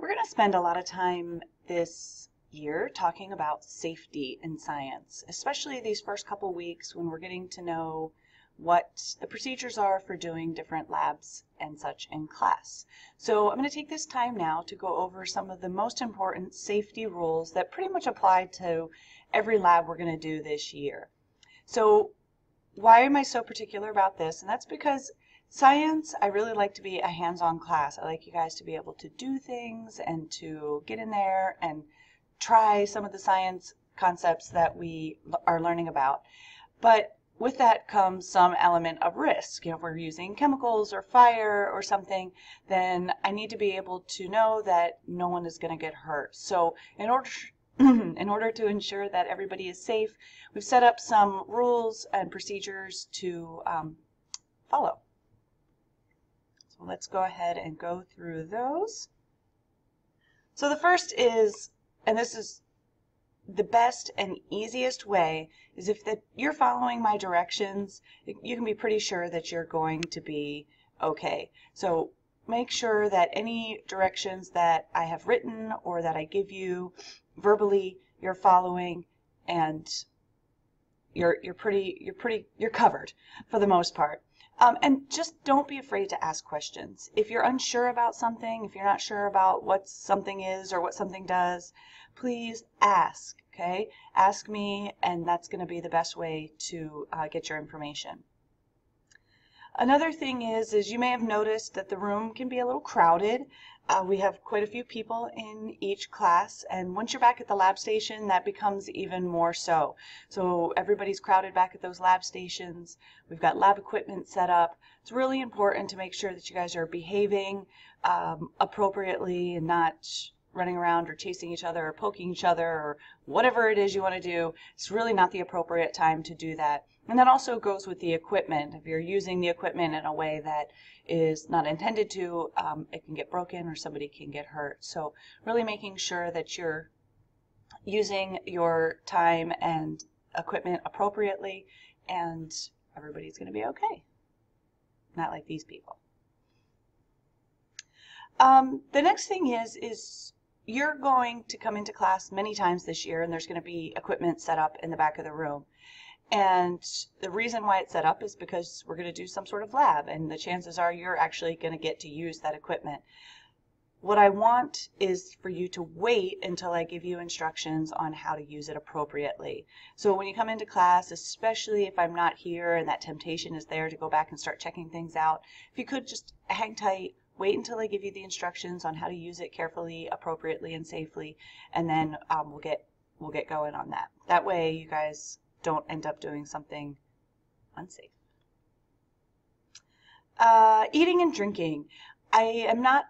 We're going to spend a lot of time this year talking about safety in science, especially these first couple weeks when we're getting to know what the procedures are for doing different labs and such in class. So I'm going to take this time now to go over some of the most important safety rules that pretty much apply to every lab we're going to do this year. So why am I so particular about this? And that's because science, I really like to be a hands-on class. I like you guys to be able to do things and to get in there and try some of the science concepts that we are learning about. But with that comes some element of risk. You know, if we're using chemicals or fire or something, then I need to be able to know that no one is going to get hurt. So in order to ensure that everybody is safe, we've set up some rules and procedures to follow. So let's go ahead and go through those. So the first is, and this is the best and easiest way, is if you're following my directions, you can be pretty sure that you're going to be okay. So make sure that any directions that I have written or that I give you verbally, you're following, and you're covered for the most part. And just don't be afraid to ask questions. If you're unsure about something, if you're not sure about what something is or what something does, please ask, okay? Ask me, and that's going to be the best way to get your information. Another thing is you may have noticed that the room can be a little crowded. We have quite a few people in each class, and once you're back at the lab station, that becomes even more so. So everybody's crowded back at those lab stations. We've got lab equipment set up. It's really important to make sure that you guys are behaving appropriately and not running around or chasing each other or poking each other or whatever it is you want to do. It's really not the appropriate time to do that. And that also goes with the equipment. If you're using the equipment in a way that is not intended to, it can get broken or somebody can get hurt. So really making sure that you're using your time and equipment appropriately, and everybody's going to be okay. Not like these people. The next thing is you're going to come into class many times this year, and there's going to be equipment set up in the back of the room. And the reason why it's set up is because we're going to do some sort of lab, and the chances are you're actually going to get to use that equipment. What I want is for you to wait until I give you instructions on how to use it appropriately. So when you come into class, especially if I'm not here and that temptation is there to go back and start checking things out, if you could just hang tight, wait until I give you the instructions on how to use it carefully, appropriately, and safely, and then we'll get going on that. That way you guys don't end up doing something unsafe. Eating and drinking. I am not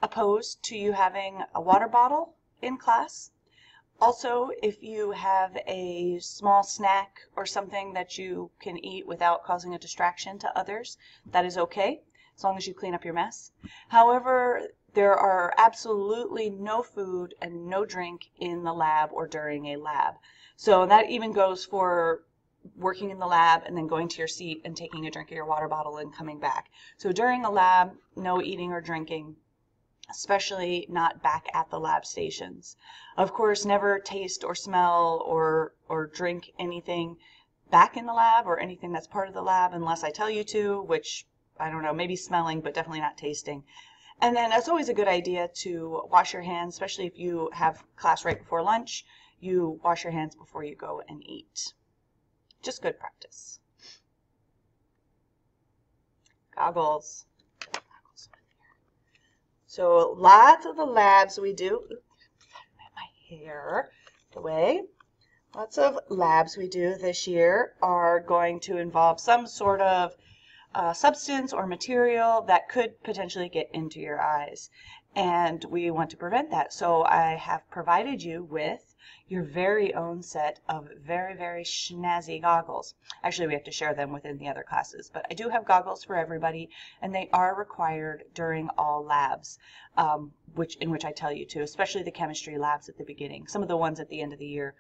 opposed to you having a water bottle in class. Also, if you have a small snack or something that you can eat without causing a distraction to others, that is okay, as long as you clean up your mess. However, there are absolutely no food and no drink in the lab or during a lab. So that even goes for working in the lab and then going to your seat and taking a drink of your water bottle and coming back. So during a lab, no eating or drinking, especially not back at the lab stations. Of course, never taste or smell or drink anything back in the lab or anything that's part of the lab unless I tell you to, which, I don't know, maybe smelling, but definitely not tasting. And then it's always a good idea to wash your hands, especially if you have class right before lunch. You wash your hands before you go and eat. Just good practice. Goggles. So lots of the labs we do, my hair away. Lots of labs we do this year are going to involve some sort of substance or material that could potentially get into your eyes, and we want to prevent that. So I have provided you with your very own set of very, very snazzy goggles. Actually, we have to share them within the other classes, but I do have goggles for everybody, and they are required during all labs, in which I tell you to, especially the chemistry labs at the beginning. Some of the ones at the end of the year,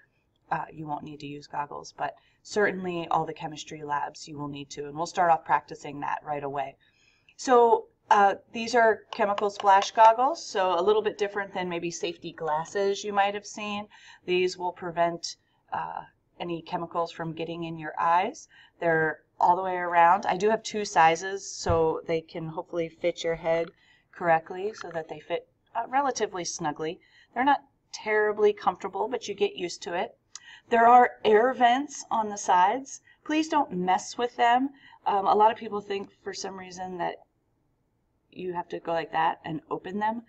you won't need to use goggles, but certainly all the chemistry labs you will need to, and we'll start off practicing that right away. So These are chemical splash goggles, so a little bit different than maybe safety glasses you might have seen. These will prevent any chemicals from getting in your eyes. They're all the way around. I do have two sizes, so they can hopefully fit your head correctly so that they fit relatively snugly. They're not terribly comfortable, but you get used to it. There are air vents on the sides. Please don't mess with them. A lot of people think for some reason that you have to go like that and open them.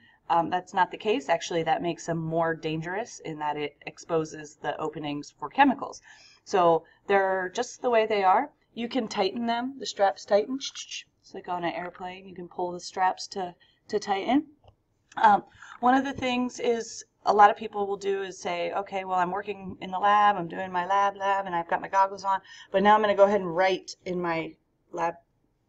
That's not the case. Actually, that makes them more dangerous in that it exposes the openings for chemicals. So they're just the way they are. You can tighten them. The straps tighten. It's like on an airplane. You can pull the straps to tighten. One of the things is a lot of people will do is say, okay, well, I'm working in the lab. I'm doing my lab, and I've got my goggles on. But now I'm going to go ahead and write in my lab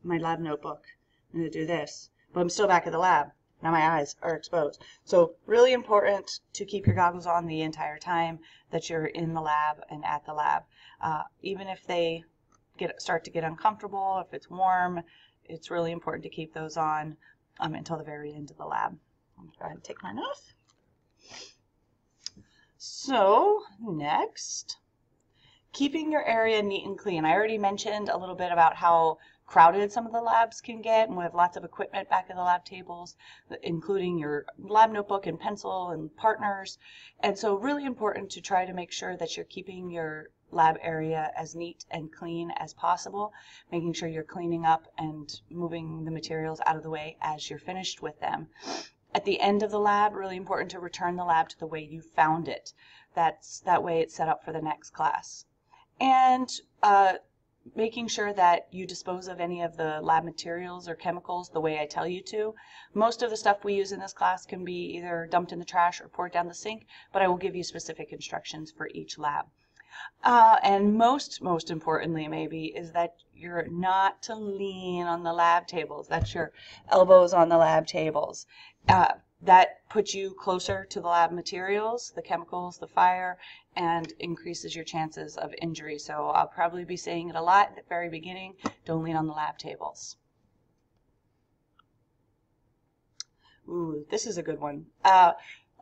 notebook. I'm going to do this. But I'm still back at the lab. Now my eyes are exposed. So really important to keep your goggles on the entire time that you're in the lab and at the lab. Even if they start to get uncomfortable, if it's warm, it's really important to keep those on until the very end of the lab. I'm going to go ahead and take mine off. So next, keeping your area neat and clean. I already mentioned a little bit about how crowded some of the labs can get, and we have lots of equipment back at the lab tables, including your lab notebook and pencil and partners. And so really important to try to make sure that you're keeping your lab area as neat and clean as possible, making sure you're cleaning up and moving the materials out of the way as you're finished with them. At the end of the lab, really important to return the lab to the way you found it. That way it's set up for the next class. And making sure that you dispose of any of the lab materials or chemicals the way I tell you to. Most of the stuff we use in this class can be either dumped in the trash or poured down the sink, but I will give you specific instructions for each lab. And most importantly maybe is that you're not to lean on the lab tables. That's your elbows on the lab tables. That puts you closer to the lab materials, the chemicals, the fire, and increases your chances of injury. So I'll probably be saying it a lot at the very beginning. Don't lean on the lab tables. Ooh, this is a good one.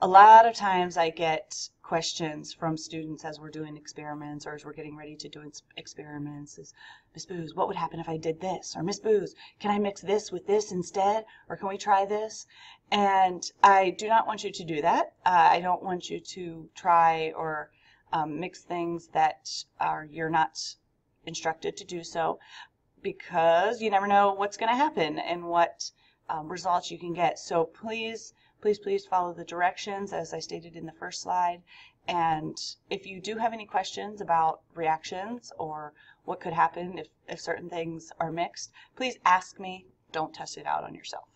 A lot of times I get questions from students as we're doing experiments or as we're getting ready to do experiments is, Miss Booz, what would happen if I did this? Or Miss Booz, can I mix this with this instead? Or can we try this? And I do not want you to do that. I don't want you to try or mix things that you're not instructed to do so, because you never know what's going to happen and what results you can get. So please follow the directions as I stated in the first slide. And if you do have any questions about reactions or what could happen if certain things are mixed, please ask me. Don't test it out on yourself.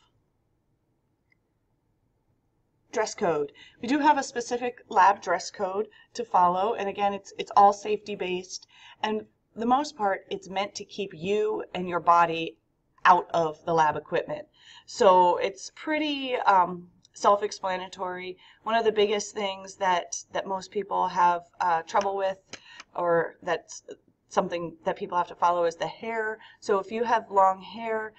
Dress code. We do have a specific lab dress code to follow, and again, it's all safety based, and for the most part it's meant to keep you and your body out of the lab equipment. So it's pretty self-explanatory. One of the biggest things that most people have trouble with, or that's something that people have to follow, is the hair. So if you have long hair,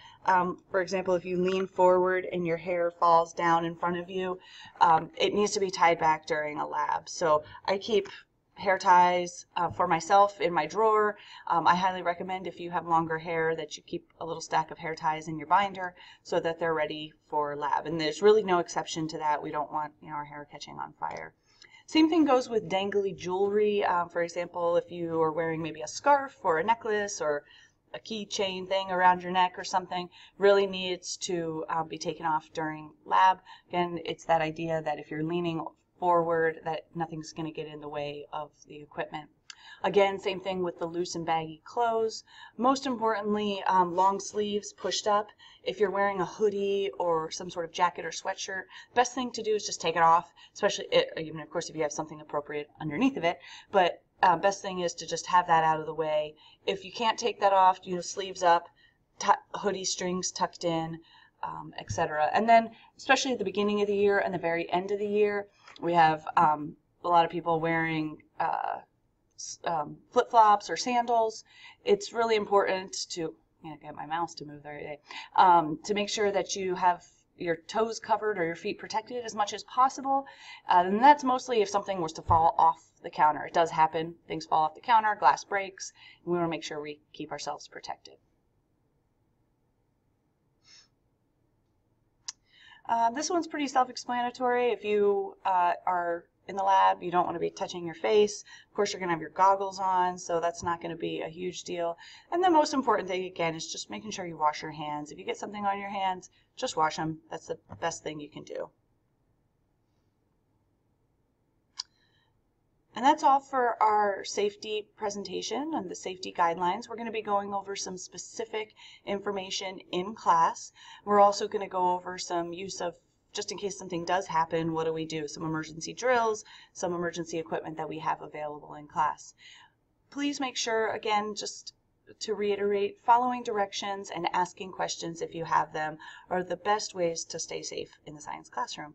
for example, if you lean forward and your hair falls down in front of you, it needs to be tied back during a lab. So I keep hair ties for myself in my drawer. I highly recommend, if you have longer hair, that you keep a little stack of hair ties in your binder so that they're ready for lab. And there's really no exception to that. We don't want our hair catching on fire. Same thing goes with dangly jewelry. For example, if you are wearing maybe a scarf or a necklace or a keychain thing around your neck or something, really needs to be taken off during lab. Again, it's that idea that if you're leaning forward, that nothing's going to get in the way of the equipment. Again, same thing with the loose and baggy clothes. Most importantly, long sleeves pushed up. If you're wearing a hoodie or some sort of jacket or sweatshirt, best thing to do is just take it off, especially, even of course if you have something appropriate underneath of it, but best thing is to just have that out of the way. If you can't take that off, sleeves up, hoodie strings tucked in, etc. And then, especially at the beginning of the year and the very end of the year, we have a lot of people wearing flip-flops or sandals. It's really important to can't get my mouse to move the right way, to make sure that you have your toes covered or your feet protected as much as possible. And that's mostly if something was to fall off the counter. It does happen. Things fall off the counter, glass breaks, and we want to make sure we keep ourselves protected. This one's pretty self-explanatory. If you are in the lab, you don't want to be touching your face. Of course, you're going to have your goggles on, so that's not going to be a huge deal. And the most important thing, again, is just making sure you wash your hands. If you get something on your hands, just wash them. That's the best thing you can do. And that's all for our safety presentation and the safety guidelines. We're going to be going over some specific information in class. We're also going to go over some use of, just in case something does happen, what do we do? Some emergency drills, some emergency equipment that we have available in class. Please make sure, again, just to reiterate, following directions and asking questions if you have them are the best ways to stay safe in the science classroom.